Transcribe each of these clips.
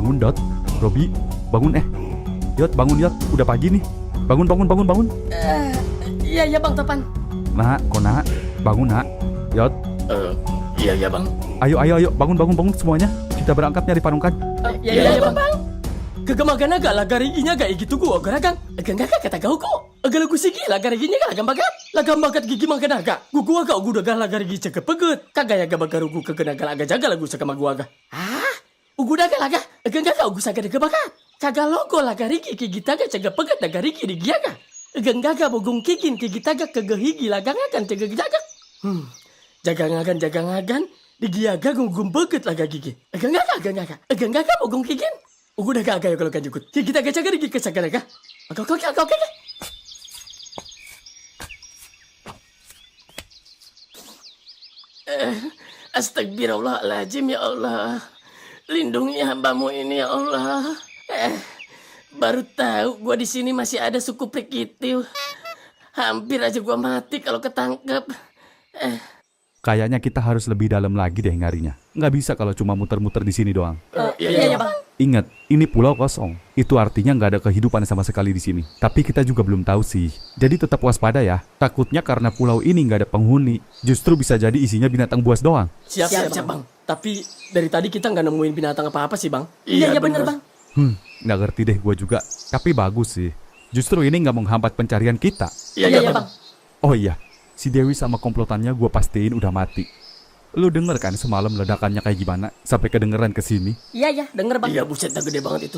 Bangun, Dot. Robi, bangun. Yot, bangun, Yot. Udah pagi nih. Bangun. Iya Bang Topan. Nak, kok nak? Bangun, nak. Yot. Iya Bang. Ayo. Bangun semuanya. Kita berangkat nyari Parungkan. Iya Bang. Kegemagan agak lagariginya gak gitu gua geragang. Agak kata kau kok. Agak lagu sigi lagariginya gak lagam bagat gigi makan agak. Gua agak udah gak lagarigi cek peget. Kagak ya gak bagaru gua kegenagal agak jaga lagu sekama gua agak. Ugu daga laga. Agak kau gua sagade kebakat. Kagak logo lagarigi kigita gak cegak peget lagarigi di giaga. Agak bogong kigin kigita gak kegehigi lagangakan cegak jaga. Jagangagan di giaga gum peget laga gigi. Agak bogong kigin. Ugu udah gak kalau kan jukut. Kita gak jaga gigi kesagara kah? Oke. Astagfirullahaladzim ya Allah. Lindungi hambamu ini ya Allah. Baru tahu gua di sini masih ada suku Prikitiu. Hampir aja gua mati kalau ketangkep. Kayaknya kita harus lebih dalam lagi deh nyarinya. Nggak bisa kalau cuma muter-muter di sini doang. Iya Bang. Ingat, ini pulau kosong. Itu artinya nggak ada kehidupan sama sekali di sini. Tapi kita juga belum tahu sih. Jadi tetap waspada ya. Takutnya karena pulau ini nggak ada penghuni, justru bisa jadi isinya binatang buas doang. Siap Bang. Tapi dari tadi kita nggak nemuin binatang apa-apa sih Bang. Iya bener Bang. Nggak ngerti deh gue juga. Tapi bagus sih. Justru ini nggak menghambat pencarian kita. Iya Bang. Oh iya, si Dewi sama komplotannya gue pastiin udah mati. Lu denger kan semalam ledakannya kayak gimana? Sampai kedengeran ke sini. Iya denger Bang. Iya buset dah gede banget itu.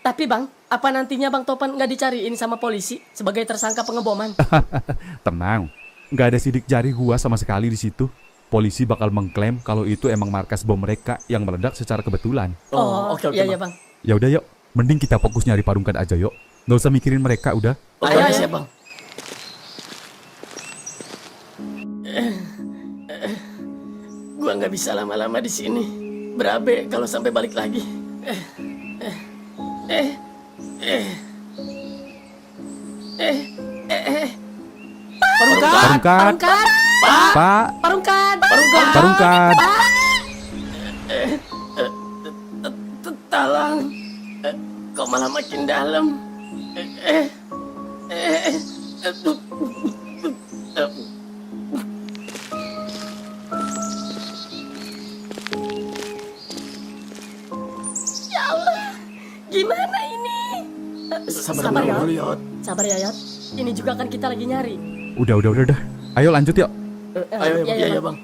Tapi Bang, apa nantinya Bang Topan nggak dicariin sama polisi sebagai tersangka pengeboman? Tenang, nggak ada sidik jari gua sama sekali di situ. Polisi bakal mengklaim kalau itu emang markas bom mereka yang meledak secara kebetulan. Oke iya Bang. Ya udah yuk, mending kita fokus nyari Parungkan aja yuk. Nggak usah mikirin mereka udah. Ayo Siap Bang. Gua nggak bisa lama-lama di sini. Berabe kalau sampai balik lagi. Parungkan. Pak. Parungkan. Parungkan. Talang. Kok malah makin dalam. Ya Allah, gimana ini? Sabar Yot. dulu Yot. Sabar ya Yot. Ini juga kan kita lagi nyari. Udah. Ayo lanjut yuk. Ayo Iya, ya Bang.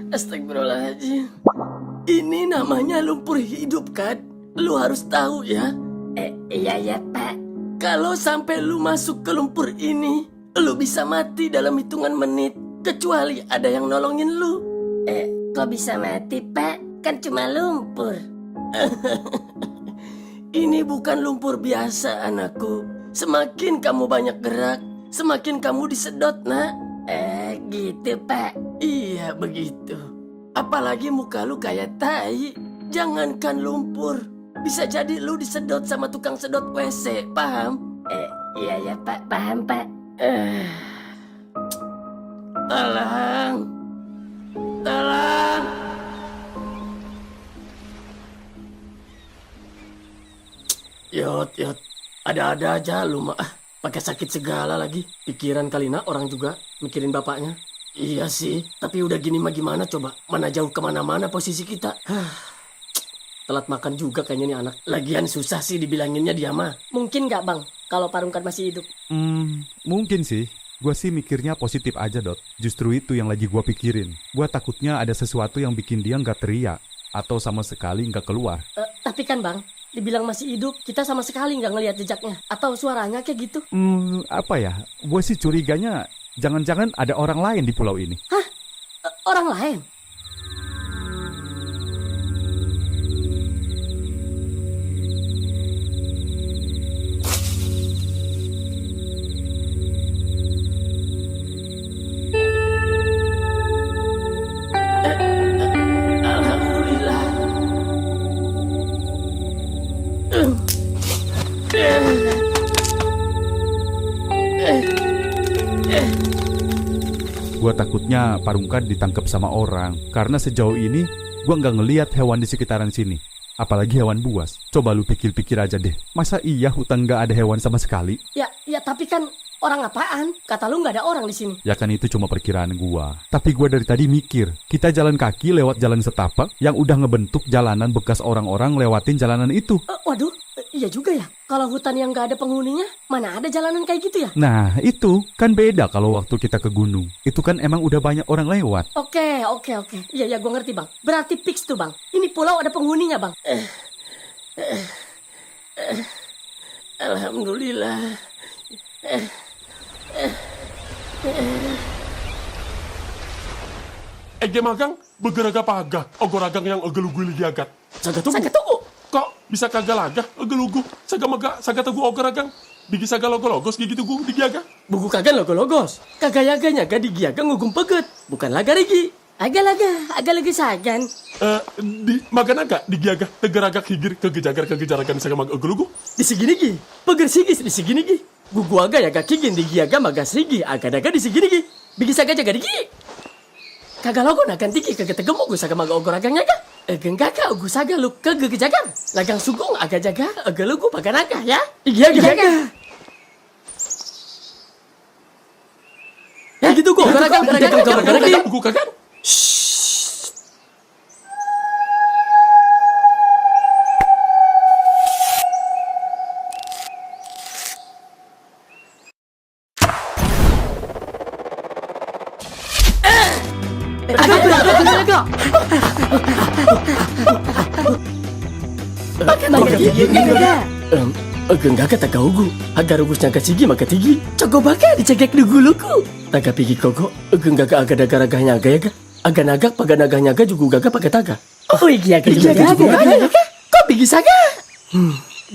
Astagfirullahaladzim. Ini namanya lumpur hidup kan? Lu harus tahu ya. Iya Pak. Kalau sampai lu masuk ke lumpur ini, lu bisa mati dalam hitungan menit. Kecuali ada yang nolongin lu. Kok bisa mati Pak? Kan cuma lumpur. Ini bukan lumpur biasa anakku. Semakin kamu banyak gerak, semakin kamu disedot nak. Gitu Pak. Iya begitu. Apalagi muka lu kayak tai. Jangankan lumpur, bisa jadi lu disedot sama tukang sedot WC, paham? Iya Pak, paham Pak. Tolong. Yot, ada-ada aja lu mah. Pakai sakit segala lagi. Pikiran kali nak orang juga mikirin bapaknya. Iya sih, tapi udah gini mah gimana coba? Mana jauh kemana-mana posisi kita. Telat makan juga kayaknya nih anak. Lagian susah sih dibilanginnya dia mah. Mungkin nggak Bang, kalau Parungkan masih hidup? Mungkin sih. Gua sih mikirnya positif aja, Dot. Justru itu yang lagi gua pikirin. Gua takutnya ada sesuatu yang bikin dia nggak teriak. Atau sama sekali nggak keluar. Tapi kan Bang, dibilang masih hidup, kita sama sekali nggak ngelihat jejaknya. Atau suaranya kayak gitu. Apa ya? Gua sih curiganya jangan-jangan ada orang lain di pulau ini. Hah? Orang lain? Alhamdulillah. takutnya Parungkat ditangkap sama orang. Karena sejauh ini gue nggak ngelihat hewan di sekitaran sini. Apalagi hewan buas. Coba lu pikir-pikir aja deh. Masa iya hutan nggak ada hewan sama sekali? Ya tapi kan orang apaan? Kata lu nggak ada orang di sini. Ya kan itu cuma perkiraan gua. Tapi gua dari tadi mikir, kita jalan kaki lewat jalan setapak yang udah ngebentuk jalanan bekas orang-orang lewatin jalanan itu. Waduh, iya juga ya. Kalau hutan yang nggak ada penghuninya, mana ada jalanan kayak gitu ya? Nah, itu kan beda kalau waktu kita ke gunung. Itu kan emang udah banyak orang lewat. Oke. Iya, gua ngerti bang. Berarti fix tuh bang. Ini pulau ada penghuninya bang. Alhamdulillah. Ege magang bergeraga pagah. Ogoragang yang egelugu lagi agat. Saga tunggu. Kok bisa kagak lagah egelugu? Saga maga, saga tegu ogoragang. Digi saga logo-logos gitu gu digi aga. Buku kagak logos. Kagak yaga di giaga ngugum peget. Bukan laga rigi. Agak lagi sagan. Di magan aga digi aga tegeragak higir kegejaragan saga maga egelugu. Di segini gi. Peger sigis di segini gi. Gugu aga yaga kigin di giaga magas rigi. Aga-daga di segini gi. Bigi saga jaga digi. Kagak logo nagan tiki kagak tegemu gu saga maga ogoragang yaga. Egen kakak ugu saga lu kagak kejagang. Lagang sugong aga jaga. Aga lugu pakai naga ya. Giaga. Ya gitu kok. Ogoragang. Buku kagak. Agak kata kau gu, agar ugusnya kasigi maka tigi. Cogo baka dicegek duguluku. Taga pigi kogo, agak agak-agak yaga. Aga nagak paga nagah nyaga juga gaga pakai taga. Oh iya gaga. Kok pigi saga?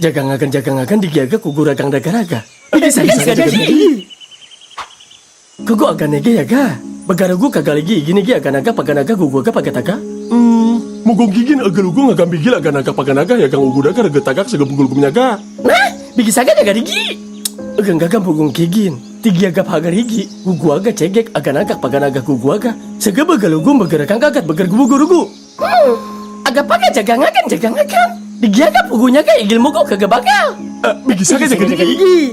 Jagang-agan digiaga kuguragang daga-raga. Pigi saga digi. Kogo aga nege yaga. Bagaragu kagak lagi gini gi aga naga paga naga gugu aga pakai taga. Mugong gigin egelugu ngagam bigil aga naga paga naga ya kang ugu daga rega tagak sega bugul gumnyaga. Nah, bigi saga jaga digi. Agak mugong gigin. Tigi aga pagar higi. Gugu aga cegek aga naga paga naga gugu aga. Sega bagalugu bagarakan kagat bagar gugu. Aga paga jagangakan. Digi aga pugunya ga igil mugo kagak bakal. Bigi saga jaga digi.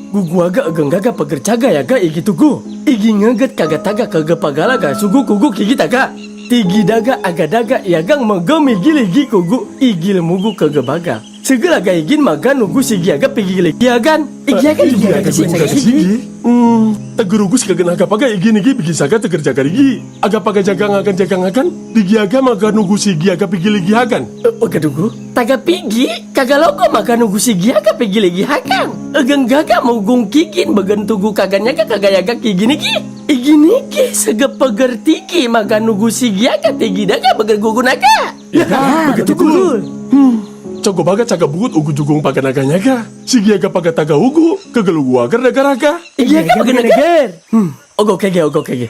Gugu aga agak pagar caga ya ga igi tugu. Igi ngaget kagak taga kagak pagalaga sugu kugu kigi taga. Tigi daga aga ya gang magam igil igi kugu igil mugu kagak bagal. Segala ga igin maga nugu sigi aga pigil igi agan. Igi aga juga aga sigi. Tegerugu sega naga paga igin igi bigi saga teger jaga digi. Aga paga jagangakan. Digi aga maga nugu sigi aga pigil igi agan. Oke dugu. Taga pigi kagak logo maga nugu sigi aga pigil igi agan. Agang gaga mau gungkikin bagan tugu kaganya kagak yaga kigin igi. Igini ki sega pagar tiki maga nugu sigi aga tigi daga bagar gugu naga. Ya, begitu gul. Cogo baga caga bugut ugu jugung paga naganya ga. Sigi aga paga taga ugu kegelugu agar daga-raga. Iya kan bagar nagar. Ogo kege.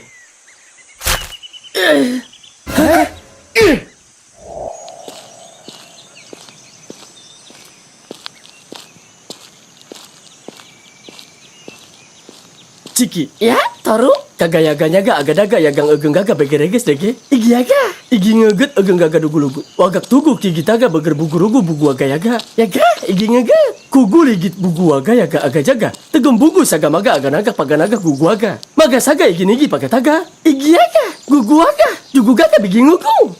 Ciki, ya, taruh. Kagak yaga aga-daga yagang ageng gaga begereges dege. Igi yaga. Igi ngeget ageng gaga dugu-lugu. Wagak tugu kigi taga beger bugu-rugu bugu aga yaga. Yaga, igi ngeget. Kugu ligit bugu aga yaga aga jaga. Tegem bugu saga maga aga naga paga naga gugu aga. Maga saga igi nigi paga taga. Igi yaga. Gugu aga. Jugu gaga bigi ngugu.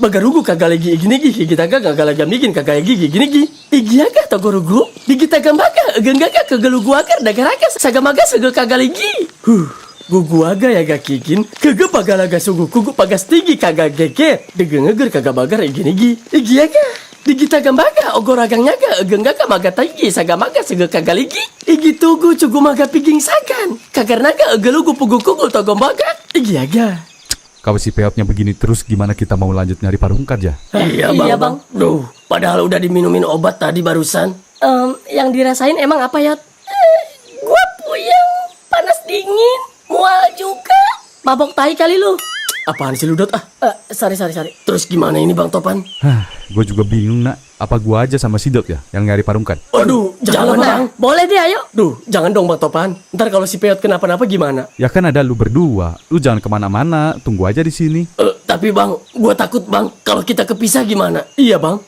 Bagarugu kagak lagi igi nigi kigi taga kagak lagi migin kagak lagi igi nigi. Igi yaga tagorugu. Digi taga maga ageng gaga kegelugu agar daga saga maga sege kagak lagi. Gugu aga ya ga kigin, kagak pagalaga sugu kugu pagas tinggi kagak gege, degengeger kagak bagar igi nigi, igi aga, digi tagam baga, ogoragang nyaga, gengaga maga tinggi, saga maga sege kagak ligi, igi tugu cugu maga piging sagan, kagar naga egelugu pugu kugu togom baga, igi aga. Kalau si peotnya begini terus gimana kita mau lanjut nyari Parungkat ya? Iya bang. Duh, padahal udah diminumin obat tadi barusan. Yang dirasain emang apa ya? Gua puyeng, panas dingin. Mual juga. Mabok tai kali lu. Apaan sih lu Dot? Sorry. Terus gimana ini Bang Topan? Hah, gue juga bingung nak. Apa gua aja sama si Dot ya yang nyari Parungkan? Waduh, jangan Bang. Boleh deh, ayo. Duh, jangan dong Bang Topan. Ntar kalau si Peot kenapa-napa gimana? Ya kan ada lu berdua. Lu jangan kemana-mana. Tunggu aja di sini. Tapi Bang, gua takut Bang kalau kita kepisah gimana? Iya Bang.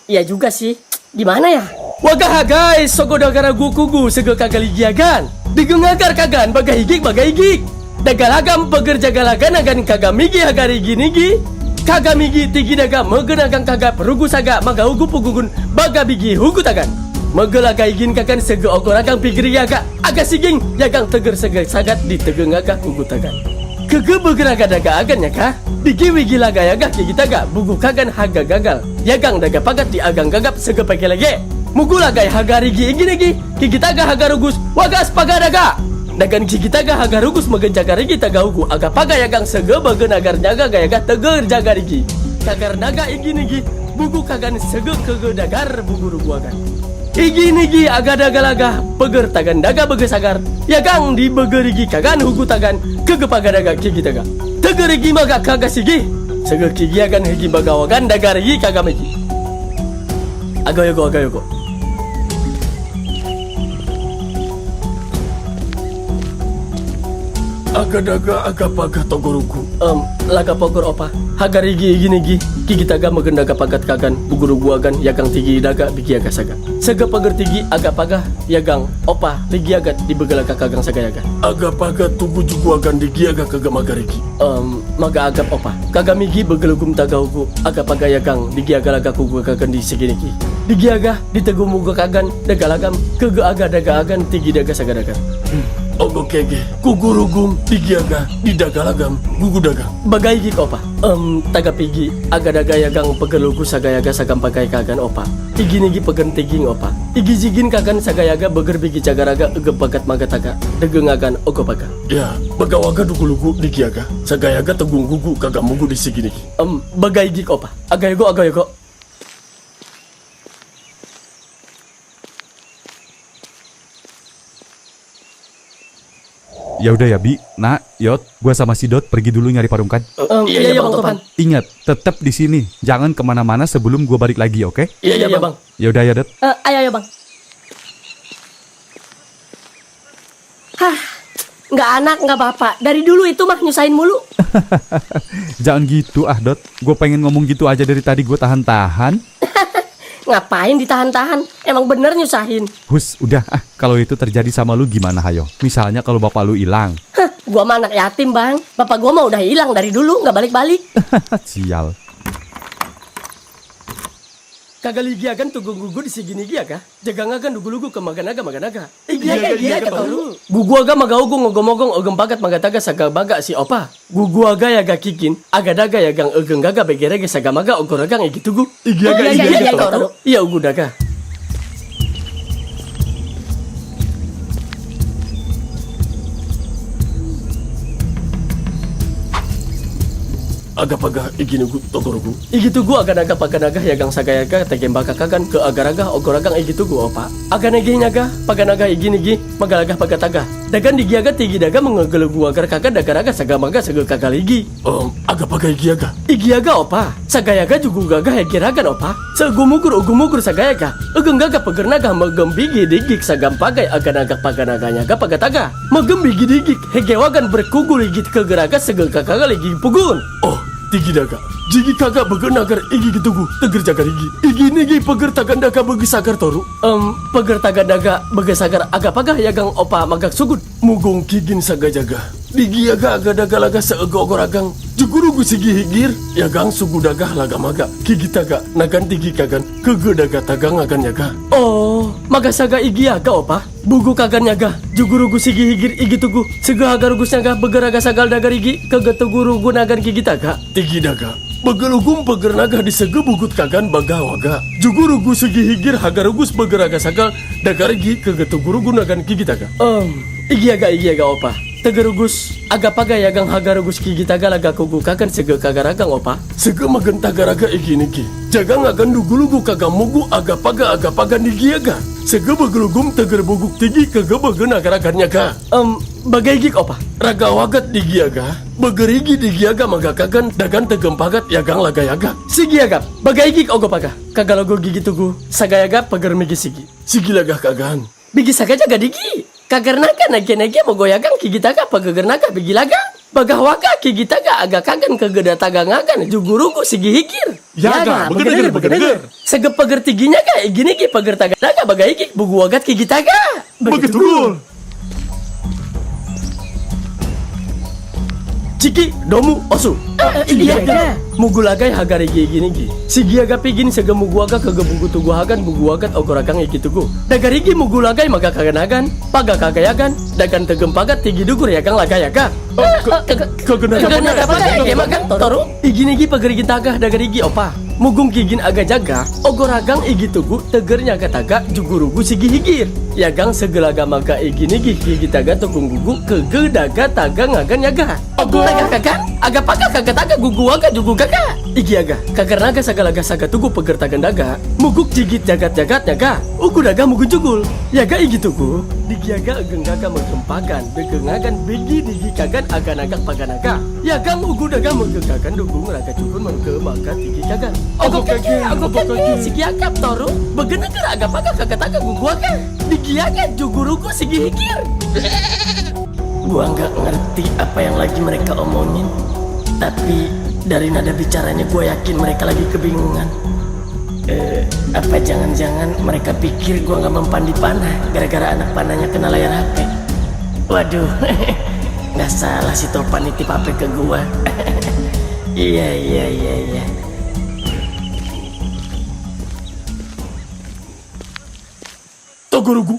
Iya juga sih. Gimana ya? Wagah guys, sogodagara gukugu sege kagaligiagan. Digengagar kagan bagahigik. Dagalagam pekerja galagan agan kagamigi hagarigi nigi. Kagamigi tigi daga megenagang kaga perugu saga magaugu pugugun baga bigi hugu tagan. Megelaga igin kagan sege ogoragang pigri yaga aga siging yagang teger sege sagat di tegengaga hugu tagan. Kege begeraga daga agan ya kah? Digi wigi laga yaga kigi taga bugu kagan haga gagal. Yagang daga pagat di agang gagap sege pegelege. Mugu lagai hagarigi igin igi kigi taga hagarugus wagas pagadaga. Dagan kikitaga haga rugus megenjaga rigi taga hugu aga paga yagang sege bagen agar nyaga gayaga teger jaga rigi kagar naga igi nigi bugu kagan sege kege dagar bugu rugu agan igi nigi aga daga laga peger tagan daga bege sagar yagang di bege rigi kagan hugu tagan kege paga daga kikitaga teger rigi maga kaga sigi sege kigi agan higi baga wagan daga rigi kaga megi agayogo Agadaga agapaga togoruku. Laga pogor opa hagarigi igini gi kigi taga megendaga pagat kagan buguru guagan yagang tigi daga bigi aga saga sega pager tigi aga paga yagang opa ligi agat di begalaga kagang saga yaga Agapaga tugu jugu agan digiaga kagamagarigi. maga agap opa kagamigi begelugum taga hugu aga paga yagang digi aga laga kugu kagan di segini ki digi aga di tegumuga kagan daga lagam kege aga daga agan tigi daga saga daga Ogo kege kugurugum digiaga didagalagam gugu dagang. bagai gik opa taga pigi aga daga yagang pegelugu saga yaga sagam pagai kagan opa igini gi pegen tiging opa igi jigin kagan saga yaga beger bigi cagaraga ege bagat magataga degengagan ogo paga Ya, bagawaga dugulugu digiaga. Sagayaga tegung gugu kagamugu di sigini. bagai gik opa agayogo Ya udah ya Bi, Nak, Yot, gua sama si Dot pergi dulu nyari Parungkan. iya Bang Topan Ingat, tetap di sini. Jangan kemana-mana sebelum gua balik lagi, oke? iya Bang Ya udah ya Dot. Ayo Bang. Nggak anak, nggak bapak. Dari dulu itu mah nyusahin mulu. Jangan gitu ah Dot. Gue pengen ngomong gitu aja dari tadi gue tahan-tahan. Ngapain ditahan-tahan? Emang bener nyusahin. Hus, udah ah. Kalau itu terjadi sama lu gimana hayo? Misalnya kalau bapak lu hilang. Gua mah anak yatim Bang. Bapak gua mah udah hilang dari dulu, nggak balik-balik. Sial. kagaligiagan tugu gugu di segini gi aga jagangagan dugulugu ke maganaga Iya, kata lu. gugu aga magaugu ngogomogong ogem bagat magataga saga baga si opa gugu aga yaga kikin aga daga yagang egeng gaga begerege saga maga ogoragang egitugu Iya, kata lu. iya ugu daga Agapaga iginugu togorugu. igitugu aga naga paganaga yagang saga yaga tegembaka kagan ke agaraga ogoragang igitugu opa aga nege nyaga paganaga iginigi magalaga pagataga dagan digiaga tigi daga mengegelugu agar kaga dagaraga saga maga saga kagaligi Agapaga igiaga. Igiaga opa, sagayaga juga gaga hegiragan opa. Segumugur sagayaga. Egenggaga pegernaga megembigi digik sagam pagai aganaga paganaganya ga pagataga. Megembigi digik hegewagan berkugul igit kegeraga segel kakaga ligi pugun. Oh, tigi daga. Jigi kagak begenagar igi gitugu teger jagar igi. Igi nigi peger tagandaga begi sagar toru. Peger tagadaga begesagar aga pagah yagang opa magak sugud. Mugong kigin saga jaga. Digi aga daga laga seego goragang. Jugurugu sigi higir. Yagang sugu daga laga maga. Kigi taga nagan tigi kagan. Kege daga tagang agan yaga. Oh, magasaga igiaga opa. Bugu kagan yaga. Jugurugu sigi higir igi tugu. Sega hagarugus nyaga begeraga sagal dagar igi. Kegetugurugu nagan kigi taga. Tigi daga. Begelugum begernaga di sege bugut kagan bagawaga. Jugurugu segi higir hagarugus begeraga sagal dagarigi kegetugurugu nagan kigi taga. Igiaga opa. Tegerugus aga paga yagang hagarugus kigi taga laga kugu kagan sege kagaragang opa. Sege magen tagaraga igi niki. Jaga ngagan dugulugu kagam mugu aga paga nigiaga. Sege begelugum teger buguk tigi kege begen agaragannya ga. bagai gik opa. Raga wagat di giaga, begerigi di giaga magakagan dagan tegempagat yagang lagayaga. Sigi agap, bagai gik ogo paga. Kagalogo gigi tugu, sagayagap pagar migi sigi. Sigi laga kagan. Bigi saga jaga digi. Kagar naga nage mo goyagang kigitaga pagagar naga bigi laga. Bagah waka kigitaga aga kagan kageda tagangagan jugurugu sigi hikir. Yaga, begedeger. Sege pagar tiginya ga igini ki pagar taga naga bagai gik bugu wagat kigitaga. Betul. Ciki, domu, osu. Iya. Mugulagay hagari gini gi. Sigi aga pigin sega muguaga kaga bugu tugu hagan bugu wagat ogoragang iki tugu. Dagarigi mugulagay maga kaganagan, paga kagayagan, dagan tegempagat tigi dugur yagang lagayaga. Kaganaga paga ege magang toru. Igini gi pagarigi tagah dagarigi opa. Mugung kigin aga jaga, ogoragang igi tugu tegernya kataga jugurugu sigi higir. Yagang segelaga maga igini gi higi taga tukung gugu kegedaga taga ngagan yaga. Ogor kagan, aga paga kaga taga gugu waga jugu gaga. Igi aga, kagar naga sagalaga saga tugu peger tagan daga. Muguk jigit jagat yaga. Ugu daga mugu jugul. Yaga igi tugu. Digi aga ageng gaga megempagan. Degengagan bigi digi kagan aga naga paganaga. Yagang ugu daga megegagan dugung raga jugul mengemaga tigi kagan. Ogo kege. Sigi aga toru. Begeneger aga paga kaga taga gugu waga. Digi aga jugurugu sigi hikir. Gua nggak ngerti apa yang lagi mereka omongin. Tapi dari nada bicaranya gue yakin mereka lagi kebingungan. Apa jangan-jangan mereka pikir gue nggak mempan di panah gara-gara anak panahnya kena layar HP. Waduh, nggak salah si Topan nitip HP ke gue. Iya. Togorugu.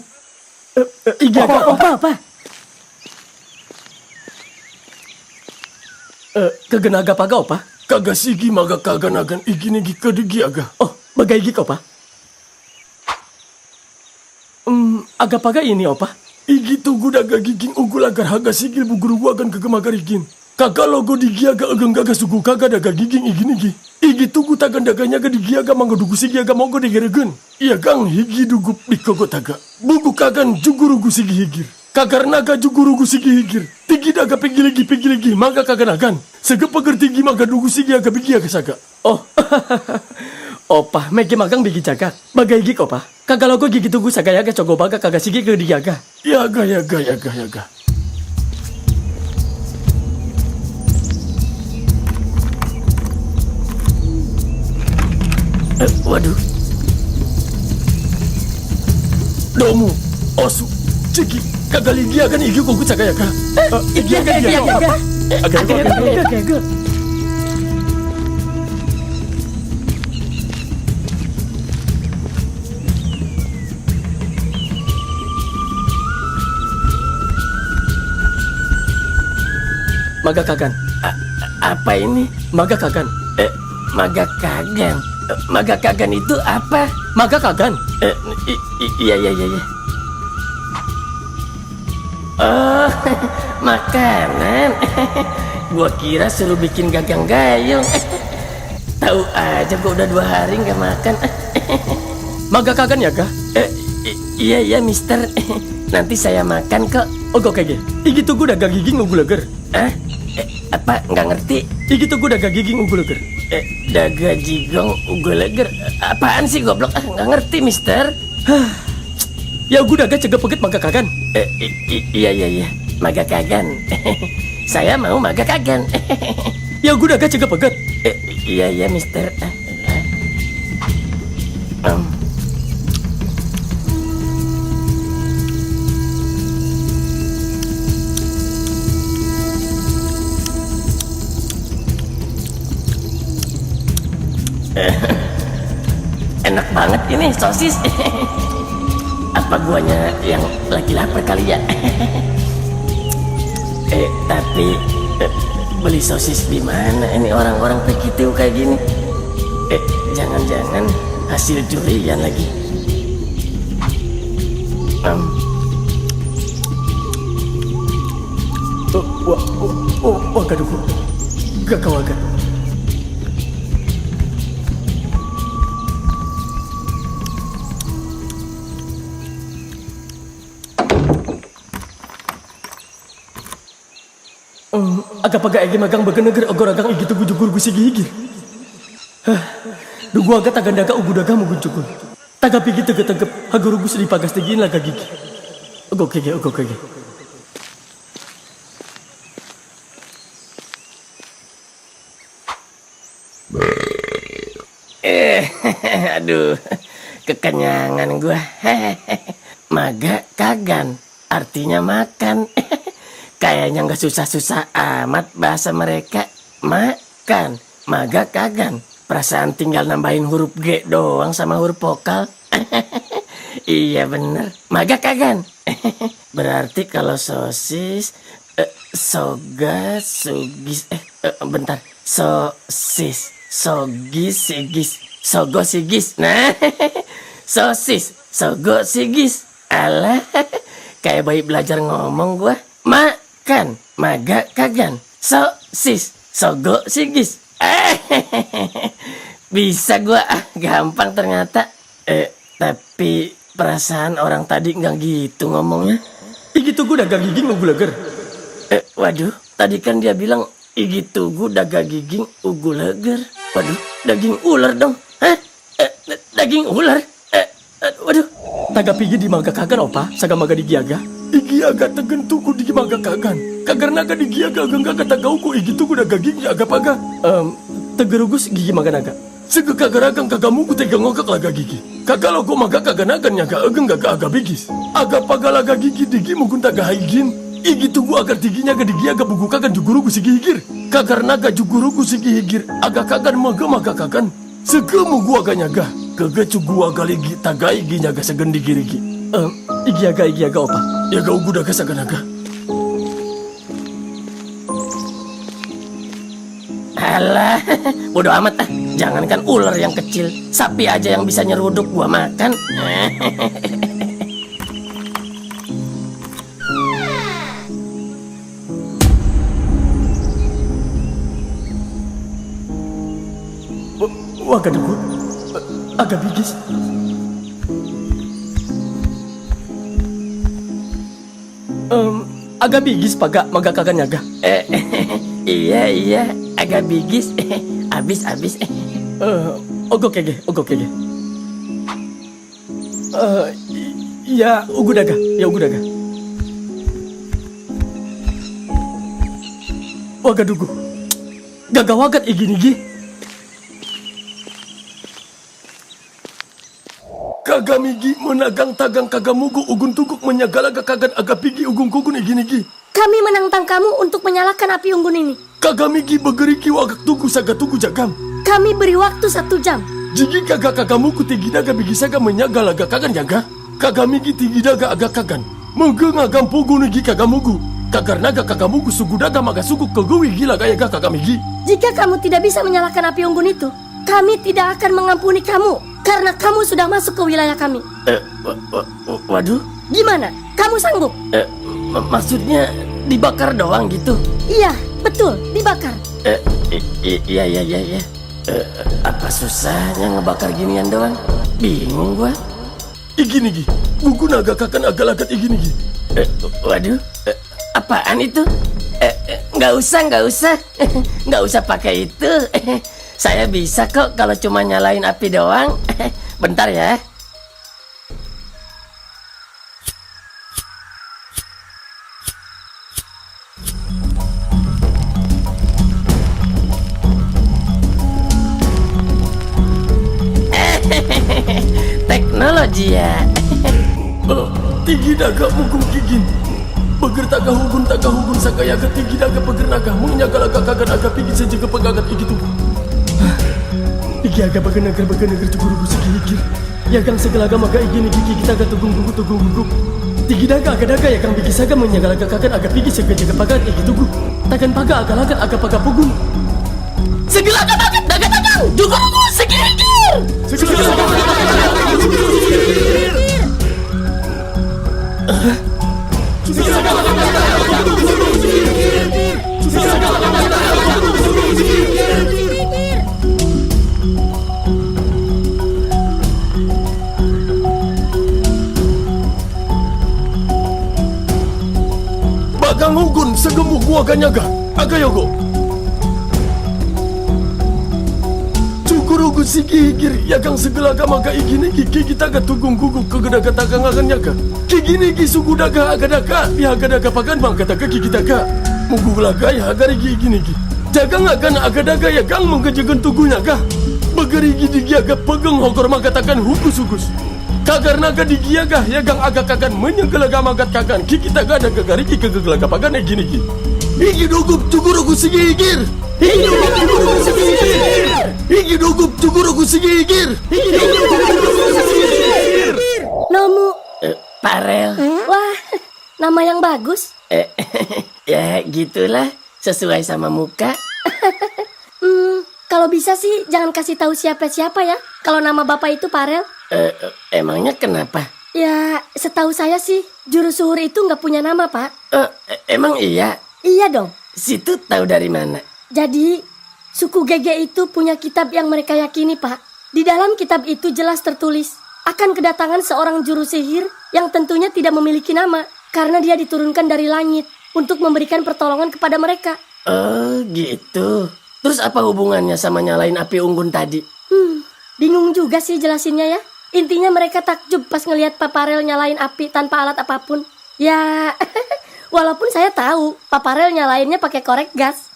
Igi aga apa? Kegenaga paga opa? Kaga sigi maga kaganagan igini gi kedigi aga. Oh, bagai gik opa? Aga paga ini opa? Igi tugu daga giging ugul agar haga sigil bugurugu agan kegemagar igin. Kaga logo di giaga ageng gaga sugu kaga daga giging igini gi. Igi tugu tagan daganya ga di giaga mangga dugu sigi aga mogo di geregen. Iya gang higi dugu dikogo taga. Bugu kagan jugurugu sigi higir. Kagar naga jugurugu sigi higir. Tigi daga pigi-ligi maga kaganagan. Sege peger tinggi maga dugu sigi aga bigi aga saga. Oh, opa, megi magang bigi jaga. Bagai gik opa? Kagalogo gigi tugu sagayaga cogo baga kaga sigi ke digaga. Yaga. Waduh, Domu, osu, ciki, kagaligi agan igi kuku sagayaga. Igi aga. Aga. Maga kagan. apa ini? Maga kagan. Maga kagan. Maga kagan itu apa? Maga kagan. Iya. Oh, makanan. Gua kira suruh bikin gagang gayung. Tahu aja gua udah 2 hari nggak makan. Maga kagan ya ga? Iya mister. Nanti saya makan kok. Ogo kege. Igi tugu daga giging ugulager. Apa nggak ngerti? Igi tugu daga giging ugulager. Daga jigong uguleger. Apaan sih goblok? Nggak ngerti mister. Ya gua daga cegah pegit maga kagan. Iya. Maga kagan. Saya mau maga kagan. Ya gua daga cegah pegit. Iya mister. Enak banget ini sosis. Apa guanya yang lagi lapar kali ya? Tapi beli sosis di mana ini orang-orang begitu kayak gini? Jangan-jangan hasil curian lagi. Waga dugu. Gakawaga. Aga paga egi magang begeneger ogor agang igi tugu jugur gusi gigi. Dugu aga tagandaga ugu daga mugun cukur. Taga pigi tegep haguru gus di pagas tegin laga gigi. Ogo kege. Aduh, kekenyangan gua. Maga kagan, artinya makan. Kayaknya nggak susah-susah amat bahasa mereka. Makan, maga kagan. Perasaan tinggal nambahin huruf G doang sama huruf vokal. Iya bener, maga kagan. Berarti kalau sosis, soga, sugis, bentar, sosis, sogis, sigis, sogo, sigis. Nah, sosis, sogo, sigis. Alah, kayak bayi belajar ngomong gua. Makan, maga kagan, sosis, sogo, sigis. Bisa gua, gampang ternyata. Tapi perasaan orang tadi nggak gitu ngomongnya. Igi tugu daga giging ugu leger. Waduh, tadi kan dia bilang igi tugu daga giging ugu leger. Waduh, daging ular dong. Hah? Daging ular? Waduh. Taga pigi di maga kagan opa, saga maga di giaga. Igi aga tegen tuku di maga kagan. Kagar naga di giaga aga tagauku igi tuku daga gigi aga paga. Tegerugus gigi maga naga. Sege kagaragang kagamuku tega ngokak laga gigi. Kagalogo maga kaganagan nyaga ageng gaga aga bigis. Aga paga laga gigi digi mugun taga haigin. Igi tugu agar tiginya ga digi aga bugu kagan jugurugu sigi higir. Kagar naga jugurugu sigi higir. Aga kagan maga kagan. Sege mugu aga nyaga. Kege cugu aga ligi taga igi nyaga segendi girigi. Igi aga opa. Yaga ugu daga saga naga. Alah, bodo amat ah. Jangankan ular yang kecil, sapi aja yang bisa nyeruduk gua makan. Waga dugu. Agak bigis. Agak bigis paga maga kagan nyaga. Iya, agak bigis. Abis. Ogo kege. Ya ugu daga. Waga dugu. Gagawagat igi-igi. Kagamigi menagang tagang kagamugu ugun tuguk menyagalaga kagan aga pigi ugun kugun igi-igi. Kami menantang kamu untuk menyalakan api unggun ini. Kagamigi begeriki wagak tugu saga tugu jagam. Kami beri waktu 1 jam. Jigi kagamuku tigidaga bigisaga menyagalaga kagan jaga. Kagamigi tigidaga aga kagan. Menggengagam pugu nigi kagamugu. Kagar naga kagamugu sugudaga maga sugu kegewi gila gayaga kagamigi. Jika kamu tidak bisa menyalakan api unggun itu, kami tidak akan mengampuni kamu. Karena kamu sudah masuk ke wilayah kami. Waduh. Gimana? Kamu sanggup? Maksudnya dibakar doang gitu? Iya, betul, dibakar. Iya. Apa susahnya ngebakar ginian doang? Bingung gua. Igi-nigi, buku naga kakan agak-agak igi-nigi. Waduh, apaan itu? Nggak usah. Nggak usah pakai itu. Saya bisa kok kalau cuma nyalain api doang. Bentar ya. Teknologi ya. Tinggi daga mukung gigin. Beger taga hugun sakayaga tinggi daga beger naga. Mengyagalaga kagan aga pigi sejaga pegagat igi tubuh. Igi aga begeneger cuguru sigi higir. Yagang segalaga maga igi nigi kita aga tugung gugu. Tigi daga yagang bigi saga menyagalaga kagan aga pigi sejaga pagat igi tugu. Tagan paga aga lagat aga paga pugun. Segalaga bagat daga tagang jugurugu sigi higir. Bagang ugun segemuk gua ganyaga. Agayogo. Cukurugu sigi higir yagang segelaga maka igini gigi kita ga tugung gugu kegedaga tagang akan yaga. Kigini gi sugu daga agadaka ya agadaga pagan bang kataga gigi taga. Mugu laga ya agari gigi gi. Jagang akan agadaga ya gang mengkejagan tugunya ga. Bagari gidi giaga pegang hokor maka tagan hukus-hukus. Kagar naga di giaga ya gang agak kagan menyegelaga magat kagan gigi taga ada gagari gigi kegelaga pagan ya gini gi. Igi dugup cukurugu sigi higir. Igi dugup cukurugu sigi higir. Igi dugup cukurugu sigi higir. Nomu. Parel. Wah, nama yang bagus. Ya gitulah, sesuai sama muka. Kalau bisa sih jangan kasih tahu siapa-siapa ya. Kalau nama bapak itu Parel. Emangnya kenapa? Ya, setahu saya sih juru suhur itu nggak punya nama, Pak. Emang iya? Iya dong. Situ tahu dari mana? Jadi, suku Gege itu punya kitab yang mereka yakini, Pak. Di dalam kitab itu jelas tertulis akan kedatangan seorang juru sihir yang tentunya tidak memiliki nama karena dia diturunkan dari langit untuk memberikan pertolongan kepada mereka. Oh, gitu. Terus apa hubungannya sama nyalain api unggun tadi? Bingung juga sih jelasinnya ya. Intinya mereka takjub pas ngelihat Paparel nyalain api tanpa alat apapun. Ya, walaupun saya tahu Paparel nyalainnya pakai korek gas.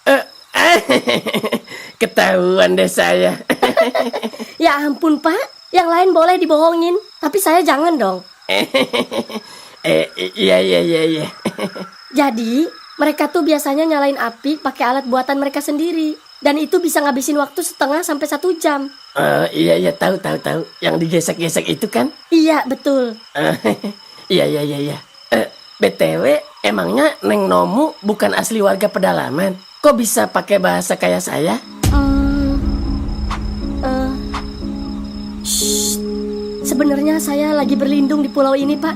Ketahuan deh saya. Ya ampun, Pak. Yang lain boleh dibohongin, tapi saya jangan dong. Iya. Jadi, mereka tuh biasanya nyalain api pakai alat buatan mereka sendiri. Dan itu bisa ngabisin waktu setengah sampai 1 jam. Iya, tahu. Yang digesek-gesek itu kan? Iya, betul. Iya. BTW, emangnya Neng Nomu bukan asli warga pedalaman? Kok bisa pakai bahasa kayak saya? Sebenarnya saya lagi berlindung di pulau ini, Pak.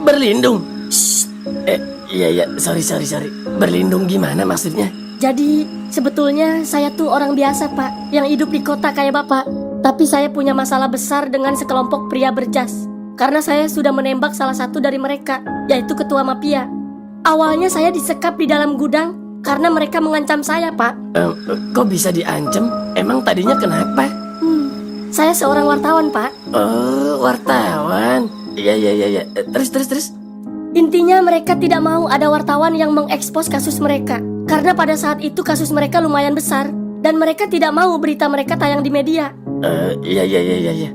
Berlindung? Iya, sorry. Berlindung gimana maksudnya? Jadi, sebetulnya saya tuh orang biasa, Pak, yang hidup di kota kayak Bapak. Tapi saya punya masalah besar dengan sekelompok pria berjas. Karena saya sudah menembak salah satu dari mereka, yaitu ketua mafia. Awalnya saya disekap di dalam gudang karena mereka mengancam saya, Pak. Kok bisa diancam? Emang tadinya kenapa? Saya seorang wartawan, Pak. Oh, wartawan. Iya. Terus. Intinya mereka tidak mau ada wartawan yang mengekspos kasus mereka. Karena pada saat itu kasus mereka lumayan besar. Dan mereka tidak mau berita mereka tayang di media. Iya.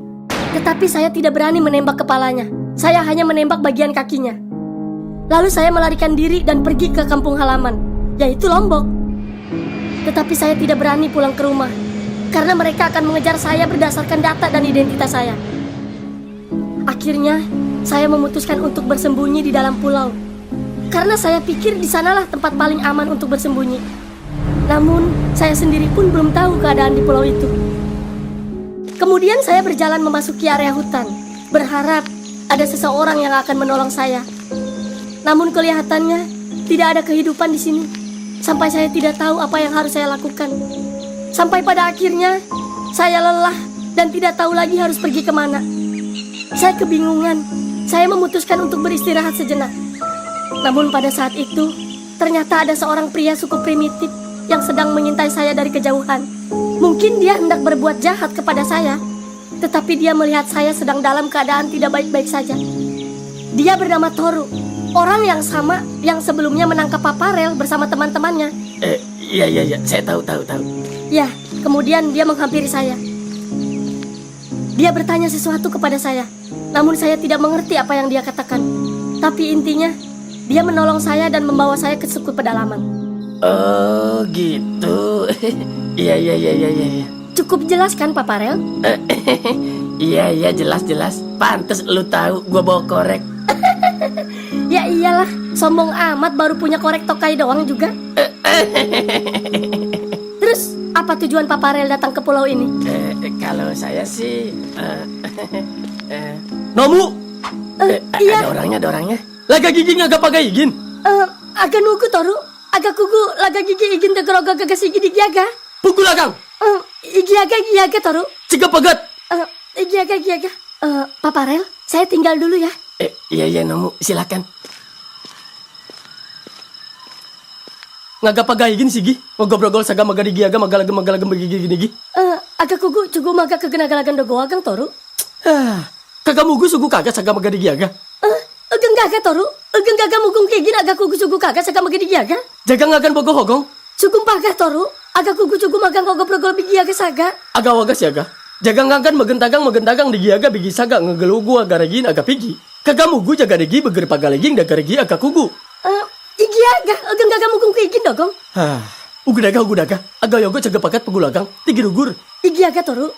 Tetapi saya tidak berani menembak kepalanya. Saya hanya menembak bagian kakinya. Lalu saya melarikan diri dan pergi ke kampung halaman, yaitu Lombok. Tetapi saya tidak berani pulang ke rumah. Karena mereka akan mengejar saya berdasarkan data dan identitas saya. Akhirnya, saya memutuskan untuk bersembunyi di dalam pulau. Karena saya pikir di sanalah tempat paling aman untuk bersembunyi. Namun, saya sendiri pun belum tahu keadaan di pulau itu. Kemudian saya berjalan memasuki area hutan, berharap ada seseorang yang akan menolong saya. Namun kelihatannya tidak ada kehidupan di sini. Sampai saya tidak tahu apa yang harus saya lakukan. Sampai pada akhirnya, saya lelah dan tidak tahu lagi harus pergi kemana. Saya kebingungan. Saya memutuskan untuk beristirahat sejenak. Namun pada saat itu, ternyata ada seorang pria suku primitif yang sedang mengintai saya dari kejauhan. Mungkin dia hendak berbuat jahat kepada saya, tetapi dia melihat saya sedang dalam keadaan tidak baik-baik saja. Dia bernama Toru, orang yang sama yang sebelumnya menangkap Paparel bersama teman-temannya. Iya, saya tahu. Ya, kemudian dia menghampiri saya. Dia bertanya sesuatu kepada saya, namun saya tidak mengerti apa yang dia katakan. Tapi intinya, dia menolong saya dan membawa saya ke suku pedalaman. Oh, gitu. Iya. Cukup jelas kan, Paparel? Iya, jelas. Pantes lu tahu gua bawa korek. Ya iyalah, sombong amat baru punya korek tokai doang juga. Terus, apa tujuan Paparel datang ke pulau ini? Kalau saya sih... Nomu, Iya, Ada orangnya. laga gigi ngagak pakai igin. agak nugu Toru. Agak kugu laga gigi igin tegeroga gagas igi di giaga. Pukul agang, Giaga Toru. cika pagat. Giaga. Paparel, saya tinggal dulu ya. Iya, Nomu, silakan. Ngaga pagai gini sih, Gi? Ngobrol saga maga digi aga magalagem begini gini, Gi. Agak kugu cugu maga kegenagalagan dogo agang toru. Kagak mugu sugu kagak saga maga digi aga. Ageng gaga toru. Ageng gaga mugung kayak gini agak kugu cugu kagak saga maga digi aga. Jaga ngagan bogo hogong. Cugu pagah toru. Agak kugu cugu magang kogo progol bigi aga saga. Aga wagas ya aga. Jaga ngagan megentagang digi aga bigi saga ngegelugu aga regin aga pigi. Kagak mugu jaga digi beger pagaleging daga regi aga kugu. Igi aga. Ageng gaga mugung kayak gini dogong. Ugu daga. Aga yogo jaga pakat pegulagang. Tigi dugur. Igi aga toru.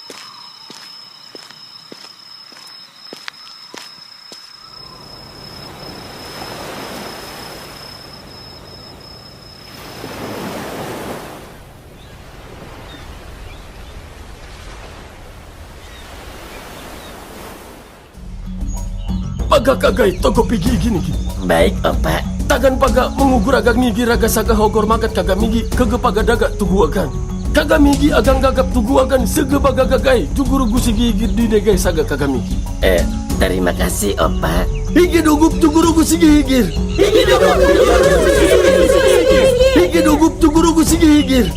Paga kagai toko pigi gini Gi. Baik, Opa. Tagan paga mengugur agak ngigi raga saga hogor magat kagak migi kege paga daga tugu agan. Kagak migi agang gagap tugu agan sege paga gagai juguru gusi gigi di degai saga kagak migi. Terima kasih, Opa. Higi dugup juguru gusi gigir. Higi dugup juguru gusi gigir.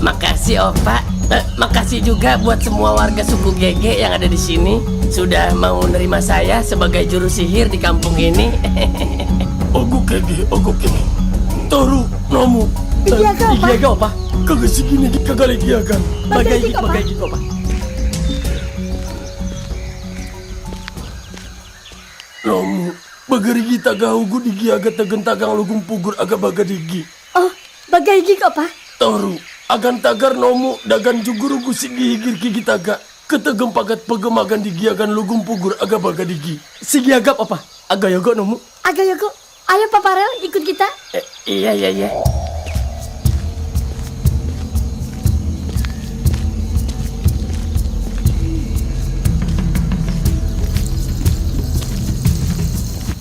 Makasih, Opa. Makasih juga buat semua warga suku Gege yang ada di sini sudah mau nerima saya sebagai juru sihir di kampung ini. Ogu kege. Toru nomu. Igi aga Igi apa? aga apa? Kagak segini kagak lagi agan. Bagai gigi apa? Nomu. Bagari kita gaugu digi aga tegentagang lugum pugur aga baga digi. Oh, bagai gigi apa? Toru. Agan tagar nomu dagan juguru gusi gigir gigi taga. Ketegem pagat pegemagan digi agan lugum pugur aga baga digi. Sigi agap apa? Aga yogo nomu. Agak yoko. Ayo Paparel ikut kita. Iya.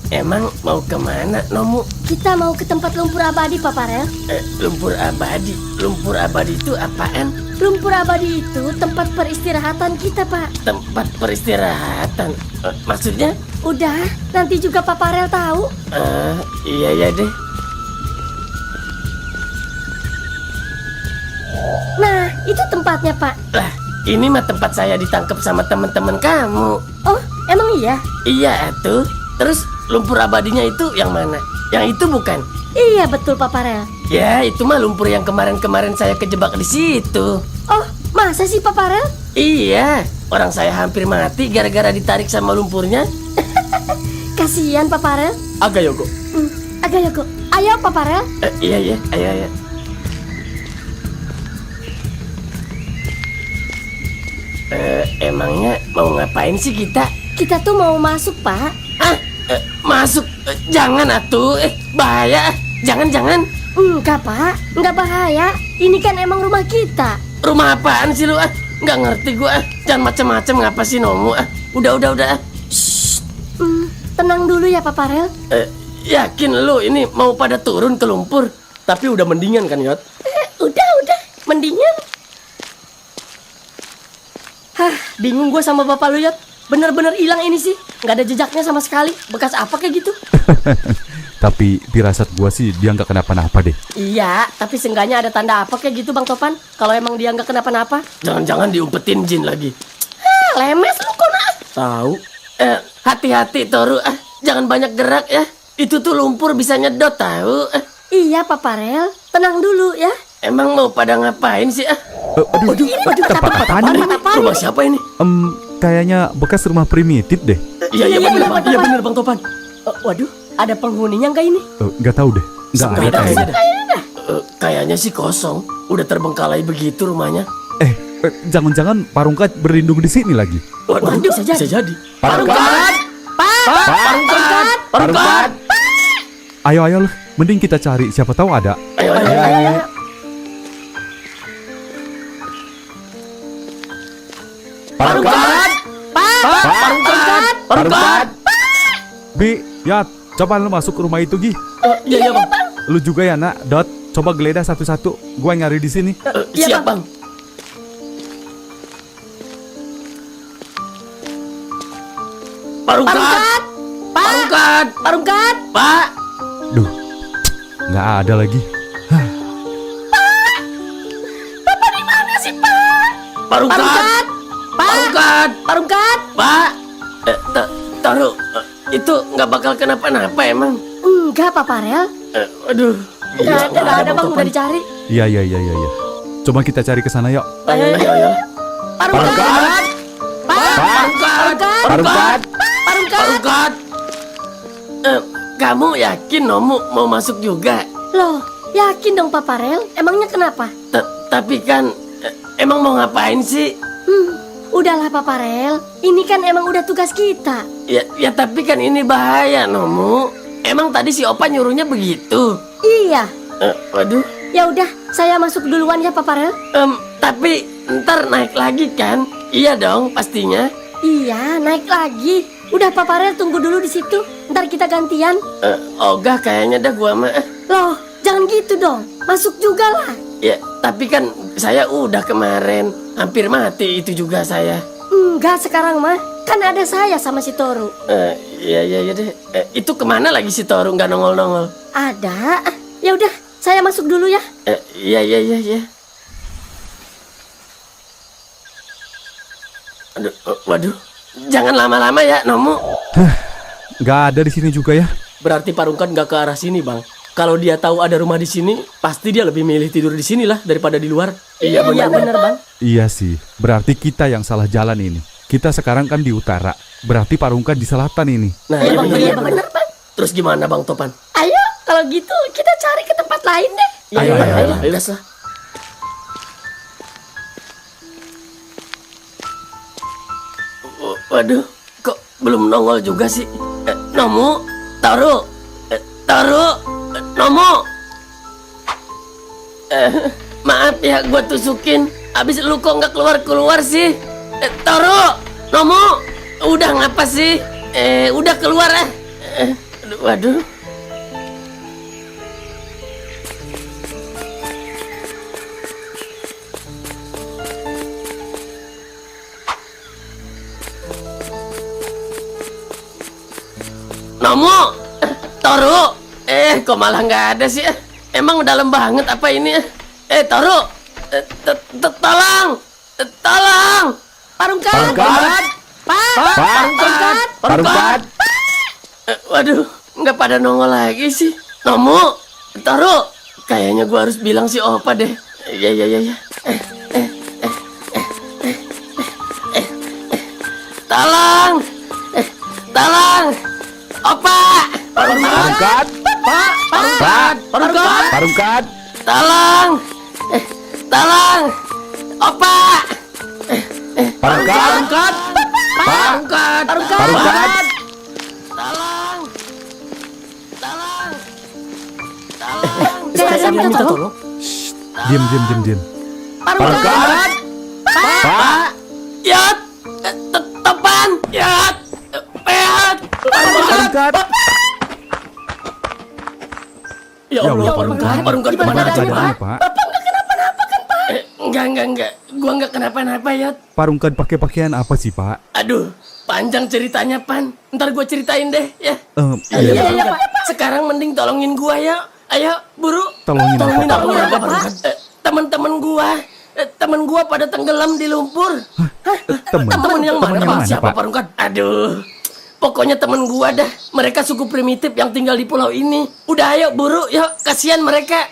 Emang mau kemana, Nomu? Kita mau ke tempat lumpur abadi Paparel. Lumpur abadi. Lumpur abadi itu apaan? Lumpur abadi itu tempat peristirahatan kita, Pak. Tempat peristirahatan. Maksudnya? Udah, nanti juga Paparel tahu. Iya deh. Nah, itu tempatnya, Pak. Lah, ini mah tempat saya ditangkap sama teman-teman kamu. Oh, emang iya? Iya, atuh. Terus lumpur abadinya itu yang mana? Yang itu bukan? Iya, betul Paparel. Ya, itu mah lumpur yang kemarin-kemarin saya kejebak di situ. Oh, masa sih Paparel? Iya, orang saya hampir mati gara-gara ditarik sama lumpurnya. Kasihan Paparel. Aga yogo. Agak yoko. Ayo Paparel. Iya, ayo. Emangnya mau ngapain sih kita? Kita tuh mau masuk, Pak. Masuk? Jangan atuh, bahaya. Jangan. Enggak, Pak. Enggak bahaya. Ini kan emang rumah kita. Rumah apaan sih lu? Nggak ngerti gua. Jangan macem-macem ngapa sih Nomu? Udah. Tenang dulu ya Paparel. Yakin lu ini mau pada turun ke lumpur? Tapi udah mendingan kan, Yot? Udah. Mendingan. Bingung gue sama bapak lu, Yot. Bener-bener hilang ini sih. Nggak ada jejaknya sama sekali. Bekas apa kayak gitu? Tapi firasat gua sih dia nggak kenapa-napa deh. Iya, tapi seenggaknya ada tanda apa kayak gitu, Bang Topan. Kalau emang dia nggak kenapa-napa. Jangan-jangan diumpetin jin lagi. Lemes lu kona. Tahu. Hati-hati Toru. Jangan banyak gerak ya. Itu tuh lumpur bisa nyedot tahu. Iya Paparel. Tenang dulu ya. Emang mau pada ngapain sih? Aduh, tempat apaan nih? Rumah siapa ini? Kayaknya bekas rumah primitif deh. Iya bener Bang Topan. Waduh, ada penghuninya nggak ini? Nggak tahu deh. Nggak ada kayaknya. Kayaknya sih kosong. Udah terbengkalai begitu rumahnya. Jangan-jangan Parungkat berlindung di sini lagi. Waduh, bisa jadi. Parungkat! Parungkat! Ayo lah, mending kita cari. Siapa tahu ada. Ayo. Parungkat! Parungkat! Bi, ya, coba lu masuk ke rumah itu, Gi. Iya Bang. Lu juga ya, Nak. Dot, coba geledah satu-satu. Gua nyari di sini. Siap Bang. Parungkat! Rungkat. Pak Rungkat. Pak. Duh, nggak ada lagi. Pak Pak Rungkat. Rungkat. Pak Rungkat. Pak Rungkat. Pak. Taruh. Itu nggak bakal kenapa-napa emang. Enggak, Pak Farel. Aduh. Nggak ada Bang, udah dicari. Iya. Coba kita cari ke sana yuk. Ayo. Pak Rungkat. Pak Rungkat. Rungkat. Rungkat. Pak Rungkat. Rungkat. Kamu yakin Nomu mau masuk juga? Loh, yakin dong Pak Farel. Emangnya kenapa? Tapi kan emang mau ngapain sih? Udahlah Pak Farel. Ini kan emang udah tugas kita. Ya tapi kan ini bahaya Nomu. Emang tadi si Opa nyuruhnya begitu? Iya. Waduh. Ya udah, saya masuk duluan ya Pak Farel. Tapi ntar naik lagi kan? Iya dong pastinya. Iya, naik lagi. Udah Pak Farel tunggu dulu di situ. Ntar kita gantian. Ogah kayaknya dah gua mah. Loh, jangan gitu dong. Masuk juga lah. Ya tapi kan saya udah kemarin hampir mati itu juga saya. Enggak sekarang mah. Kan ada saya sama si Toru. Iya deh. Itu kemana lagi si Toru nggak nongol-nongol? Ada. Ya udah, saya masuk dulu ya. Iya. Aduh, waduh. Jangan lama-lama ya, Nomu. Nggak ada di sini juga ya. Berarti Pak Rungkat nggak ke arah sini, Bang. Kalau dia tahu ada rumah di sini, pasti dia lebih milih tidur di sini lah daripada di luar. Iya bener Bang. Iya sih, berarti kita yang salah jalan ini. Kita sekarang kan di utara, berarti Pak Rungkat di selatan ini. Nah, Iya iya Bang, bener Bang. Terus gimana Bang Topan? Ayo, kalau gitu kita cari ke tempat lain deh. Ayo. Gas lah. Waduh, kok belum nongol juga sih? Nomu, Toru, Nomu. Maaf ya, gua tusukin. Abis lu kok nggak keluar sih? Toru, Nomu, udah ngapa sih? Udah keluar ah. Waduh. Nomu, Toru, kok malah nggak ada sih? Emang dalam banget apa ini? Toru, tolong. Pak Rungkat. Pak Rungkat. Waduh, nggak pada nongol lagi sih. Nomu, Toru, kayaknya gua harus bilang si Opa deh. Iya. Tolong, Opa. Pak Rungkat. Tolong, Opa. Pak Rungkat. Tolong. Saya minta tolong. Diam. Pak Rungkat. Yat, Topan, Yat, Peat. Rungkat. Ya Allah, Pak Rungkat. Pak Rungkat Gimana kemana aja, keadaannya, Pak? Pak? Enggak. Gua enggak kenapa-napa, Yat. Pak Rungkat pakai pakaian apa sih, Pak? Aduh, panjang ceritanya, Pan. Ntar gua ceritain deh, ya. Iya, Pak. Sekarang mending tolongin gua ya. Ayo, buru. Tolongin apa, Pak? Pak Rungkat. Temen gua pada tenggelam di lumpur. Temen yang mana, Pak? Siapa, Pak Rungkat? Aduh. Pokoknya temen gua dah. Mereka suku primitif yang tinggal di pulau ini. Udah ayo buru, yuk. Kasihan mereka.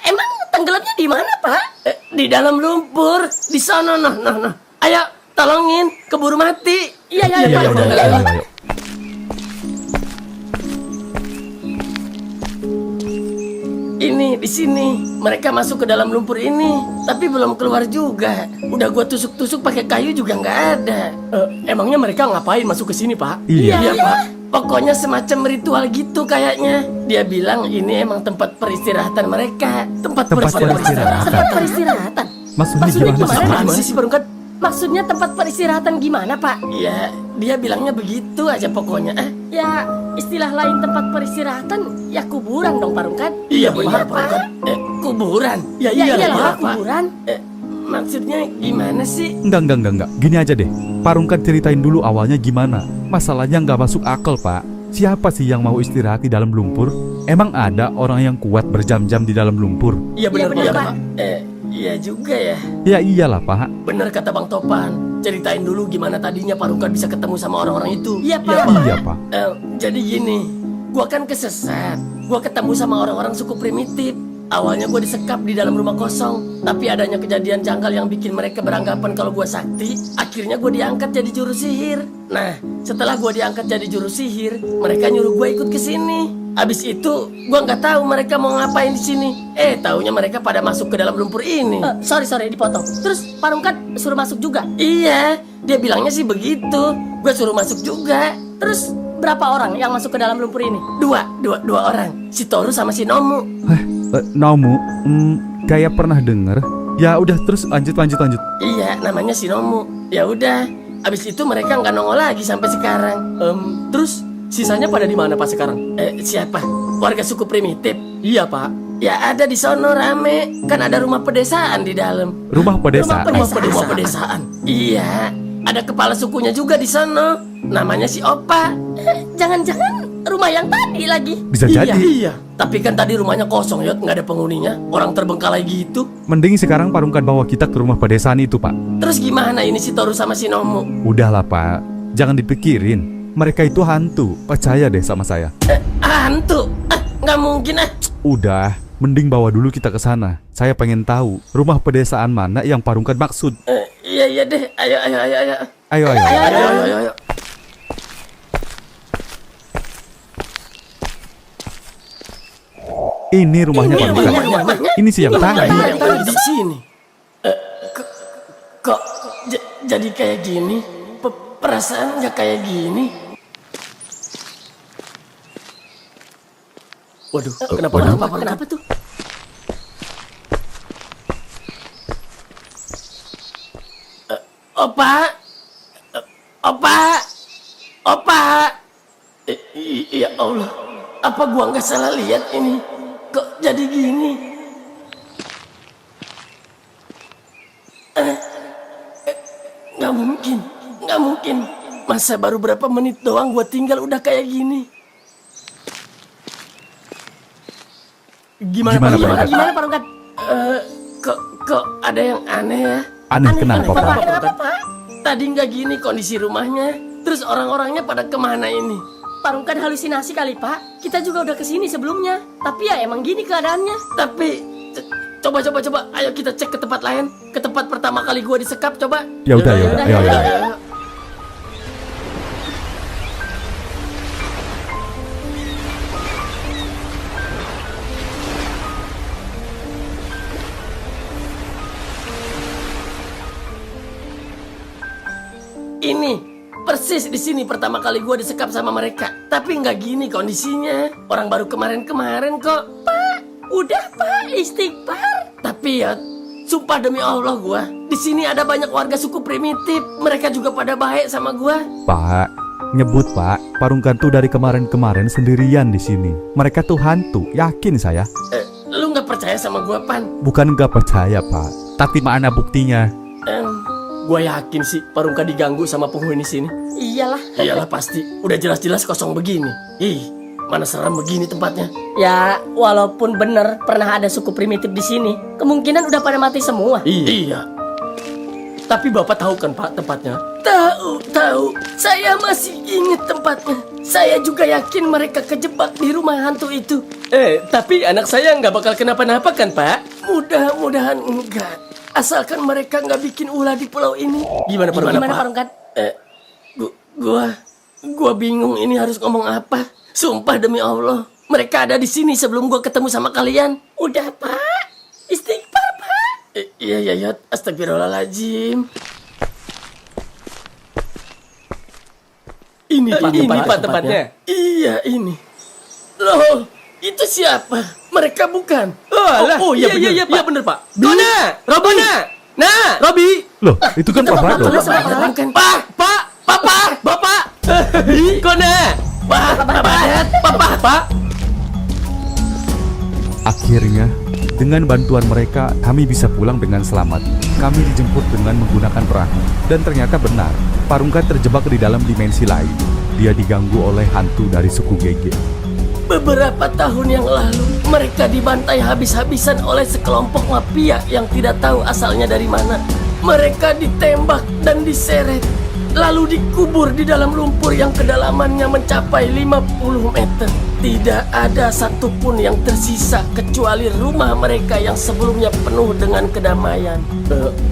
Emang tenggelamnya di mana, Pak? Di dalam lumpur. Di sana, nah. Ayo, tolongin. Keburu mati. Iya, Iya. Ini di sini. Mereka masuk ke dalam lumpur ini, tapi belum keluar juga. Udah gua tusuk-tusuk pakai kayu juga nggak ada. Emangnya mereka ngapain masuk ke sini, Pak? Iya. Pak. Pokoknya semacam ritual gitu kayaknya. Dia bilang ini emang tempat peristirahatan mereka. Tempat peristirahatan. Tempat peristirahatan. Maksudnya gimana sih? Gimana sih, Pak Rungkat? Maksudnya tempat peristirahatan gimana, Pak? Ya, dia bilangnya begitu aja pokoknya. Ya, istilah lain tempat peristirahatan ya kuburan dong, Pak Rungkat. Iya benar, Pak. Kuburan. Ya Iyalah, Pak. kuburan. Maksudnya gimana sih? Enggak. Gini aja deh. Pak Rungkat ceritain dulu awalnya gimana. Masalahnya nggak masuk akal, Pak. Siapa sih yang mau istirahat di dalam lumpur? Emang ada orang yang kuat berjam-jam di dalam lumpur? Iya benar, benar, Pak. Pak. Iya juga ya. Ya iyalah Pak. Benar kata Bang Topan. Ceritain dulu gimana tadinya Parungkat bisa ketemu sama orang-orang itu. Iya, Pak. Iya Pak. Jadi gini, gua kan kesesat. Gua ketemu sama orang-orang suku primitif. Awalnya gua disekap di dalam rumah kosong, tapi adanya kejadian janggal yang bikin mereka beranggapan kalau gua sakti. Akhirnya gua diangkat jadi juru sihir. Nah, setelah gua diangkat jadi juru sihir, mereka nyuruh gua ikut ke sini. Abis itu, gua nggak tahu mereka mau ngapain di sini. Taunya mereka pada masuk ke dalam lumpur ini. Sorry dipotong. Terus Parungkat suruh masuk juga. Iya, dia bilangnya sih begitu. Gua suruh masuk juga. Terus berapa orang yang masuk ke dalam lumpur ini? Dua orang, si Toru sama si Nomu. Nomu, kayak pernah denger. Ya udah terus lanjut. Iya, namanya si Nomu. Ya udah, abis itu mereka nggak nongol lagi sampai sekarang. Terus sisanya pada di mana Pak sekarang? Siapa? Warga suku primitif? Iya Pak. Ya ada di sono rame. Kan ada rumah pedesaan di dalam. Rumah pedesaan. Rumah pedesaan. Iya, ada kepala sukunya juga di sono. Namanya si Opa. Jangan-jangan rumah yang tadi lagi. Bisa jadi. Iya. Tapi kan tadi rumahnya kosong, Yot, nggak ada penghuninya. Orang terbengkalai gitu. Mending sekarang Parungkat bawa kita ke rumah pedesaan itu Pak. Terus gimana ini si Toru sama si Nomu? Udahlah Pak, jangan dipikirin. Mereka itu hantu, percaya deh sama saya. Hantu? Nggak mungkin Udah, mending bawa dulu kita ke sana. Saya pengen tahu rumah pedesaan mana yang Parungkat maksud. Iya deh. Ayo. Ayo. Ini rumahnya Parungkat. Ini sih yang tadi. Yang tadi di sini. Kok jadi kayak gini? Perasaan nggak kayak gini. Waduh, Kenapa tuh? Opa. Ya Allah, apa gua nggak salah lihat ini? Kok jadi gini? Nggak mungkin. Masa baru berapa menit doang gua tinggal udah kayak gini? Gimana Parungkat? Gimana Parungkat? Kok ada yang aneh ya? Aneh kenapa Pak? Kenapa Pak? Tadi nggak gini kondisi rumahnya. Terus orang-orangnya pada kemana ini? Parungkat halusinasi kali Pak. Kita juga udah kesini sebelumnya. Tapi ya emang gini keadaannya. Tapi coba. Ayo kita cek ke tempat lain. Ke tempat pertama kali gua disekap coba. Ya udah. Ayo. Ini persis di sini pertama kali gua disekap sama mereka. Tapi nggak gini kondisinya. Orang baru kemarin kok. Udah Pak, istighfar. Tapi ya, sumpah demi Allah gua, di sini ada banyak warga suku primitif. Mereka juga pada baik sama gua. Pak, nyebut Pak, Parungkat tuh dari kemarin sendirian di sini. Mereka tuh hantu, yakin saya. Lu nggak percaya sama gua, Pan? Bukan nggak percaya Pak, tapi mana buktinya? Gua yakin sih Parungkat diganggu sama penghuni sini. Iyalah pasti. Udah jelas-jelas kosong begini. Ih, mana seram begini tempatnya. Ya, walaupun bener pernah ada suku primitif di sini, kemungkinan udah pada mati semua. Iya. Tapi Bapak tahu kan Pak tempatnya? Tahu. Saya masih ingat tempatnya. Saya juga yakin mereka kejebak di rumah hantu itu. Tapi anak saya nggak bakal kenapa-napa kan Pak? Mudah-mudahan enggak. Asalkan mereka nggak bikin ulah di pulau ini. Gimana Pak? Parungkat? Gua bingung ini harus ngomong apa. Sumpah demi Allah, mereka ada di sini sebelum gua ketemu sama kalian. Udah Pak, istighfar Pak. Iya, astagfirullahaladzim. Ini Pak tempatnya. Iya, ini. Loh, itu siapa? Mereka bukan. Iya bener Pak. Dona, Robina, Robi. Loh, itu kan Pak Brado. Bapak. Kona. Pak. Akhirnya, dengan bantuan mereka, kami bisa pulang dengan selamat. Kami dijemput dengan menggunakan perahu. Dan ternyata benar, Parungkat terjebak di dalam dimensi lain. dia diganggu oleh hantu dari suku Gege. Beberapa tahun yang lalu, mereka dibantai habis-habisan oleh sekelompok mafia yang tidak tahu asalnya dari mana. Mereka ditembak dan diseret, lalu dikubur di dalam lumpur yang kedalamannya mencapai 50 meter. Tidak ada satupun yang tersisa kecuali rumah mereka yang sebelumnya penuh dengan kedamaian.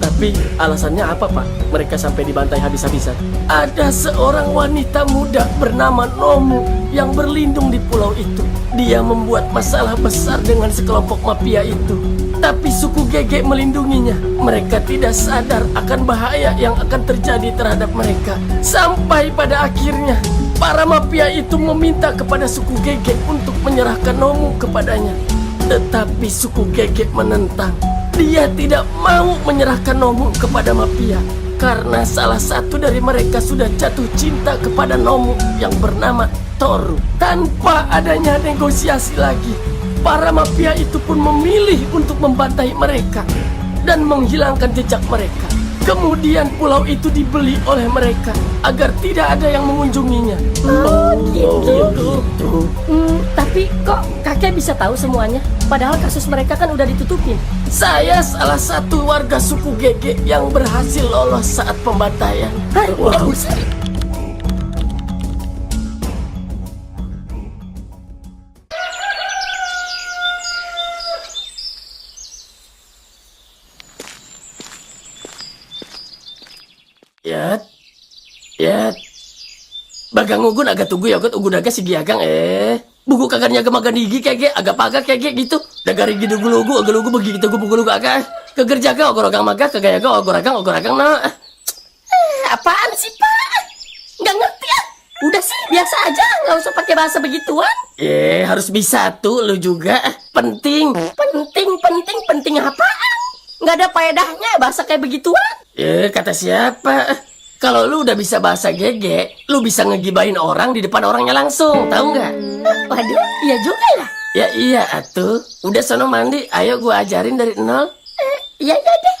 Tapi alasannya apa, Pak? Mereka sampai dibantai habis-habisan. Ada seorang wanita muda bernama Nomu yang berlindung di pulau itu. Dia membuat masalah besar dengan sekelompok mafia itu. Tapi suku Gege melindunginya. Mereka tidak sadar akan bahaya yang akan terjadi terhadap mereka. Sampai pada akhirnya, para mafia itu meminta kepada suku Gege untuk menyerahkan Nomu kepadanya. Tetapi suku Gege menentang. Dia tidak mau menyerahkan Nomu kepada mafia karena salah satu dari mereka sudah jatuh cinta kepada Nomu yang bernama Toru. Tanpa adanya negosiasi lagi, para mafia itu pun memilih untuk membantai mereka dan menghilangkan jejak mereka. Kemudian pulau itu dibeli oleh mereka agar tidak ada yang mengunjunginya. Oh gitu. Tapi kok kakek bisa tahu semuanya? Padahal kasus mereka kan udah ditutupin. Saya salah satu warga suku Gege yang berhasil lolos saat pembantaian. Yat. Bagang ugun agak tunggu ya, ugun agak si giagang buku kagarnya gemagan gigi kayak agak paga kayak gitu. Dagari gitu lugu agak lugu begitu gue buku lugu agak kegerja agak ogor-ogang maga kagak agak ogor-agang nah. Apaan sih, Pak? Nggak ngerti ya? Udah sih, biasa aja, nggak usah pakai bahasa begituan. Harus bisa tuh lu juga. Penting Apaan? Nggak ada faedahnya bahasa kayak begituan. Kata siapa? Kalau lu udah bisa bahasa Gege, lu bisa ngegibahin orang di depan orangnya langsung, tahu nggak? Waduh, iya juga ya. Ya iya atuh. Udah sono mandi, ayo gua ajarin dari nol. Iya deh.